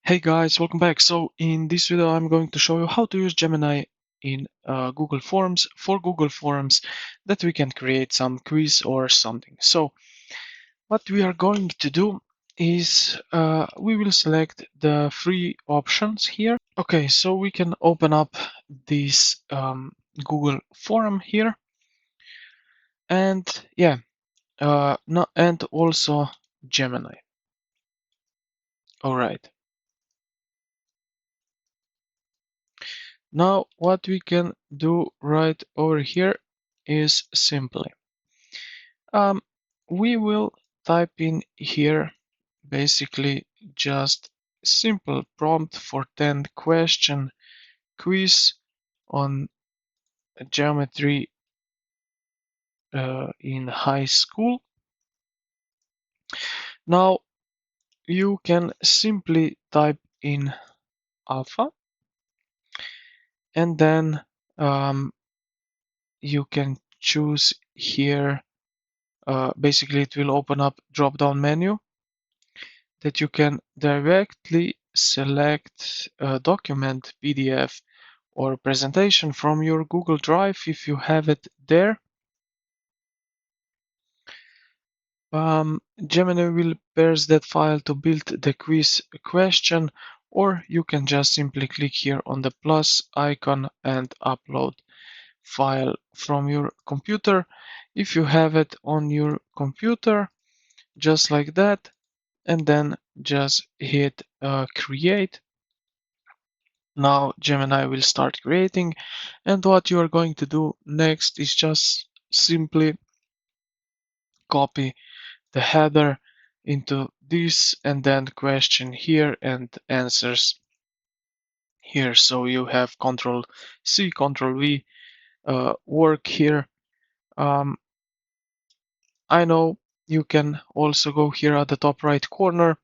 Hey guys, welcome back. So in this video, I'm going to show you how to use Gemini in Google Forms for Google Forms that we can create some quiz or something. So what we are going to do is we will select the free options here. Okay, so we can open up this Google form here, and yeah, no, and also Gemini. All right. Now what we can do right over here is simply um, we will type in here basically just simple prompt for 10 question quiz on geometry in high school. Now you can simply type in alpha, and then you can choose here. Basically, it will open up drop-down menu that you can directly select a document, PDF, or presentation from your Google Drive if you have it there. Gemini will parse that file to build the quiz question, or you can just simply click here on the plus icon and upload file from your computer. If you have it on your computer, just like that, and then just hit create. Now Gemini will start creating, and what you are going to do next is just simply copy the header into this and then question here and answers here. So you have Control C, Control V work here. I know you can also go here at the top right corner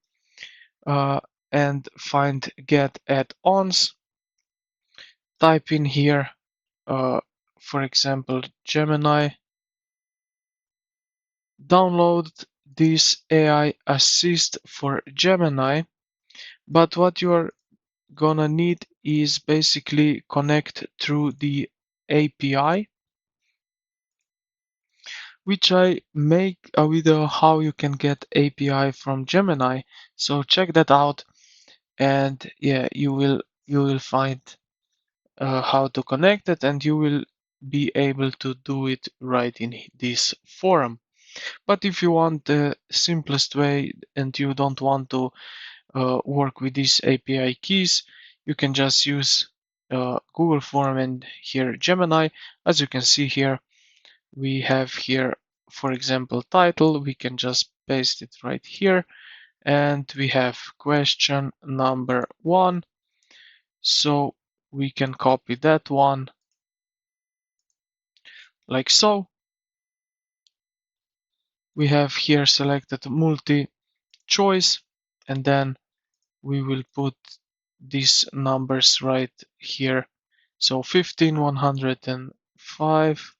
and find get add-ons. Type in here, for example, Gemini. Download this AI assist for Gemini, but what you are gonna need is basically connect through the API, which I make a video how you can get API from Gemini. So check that out, and yeah, you will find how to connect it, and you will be able to do it right in this forum. But if you want the simplest way and you don't want to work with these API keys, you can just use Google Form and here Gemini. As you can see here, we have here, for example, title. We can just paste it right here, and we have question number 1. So we can copy that one like so. We have here selected multi-choice, and then we will put these numbers right here. So 15, 105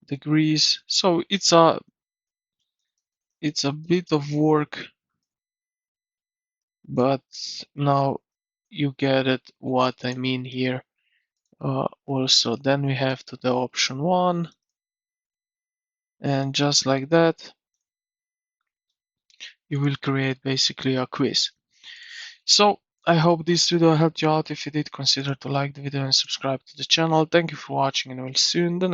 degrees. So it's a bit of work, but now you get it what I mean here. Also, then we have to the option 1, and just like that, you will create basically a quiz. So I hope this video helped you out. If you did, consider to like the video and subscribe to the channel. Thank you for watching, and we'll see you in the next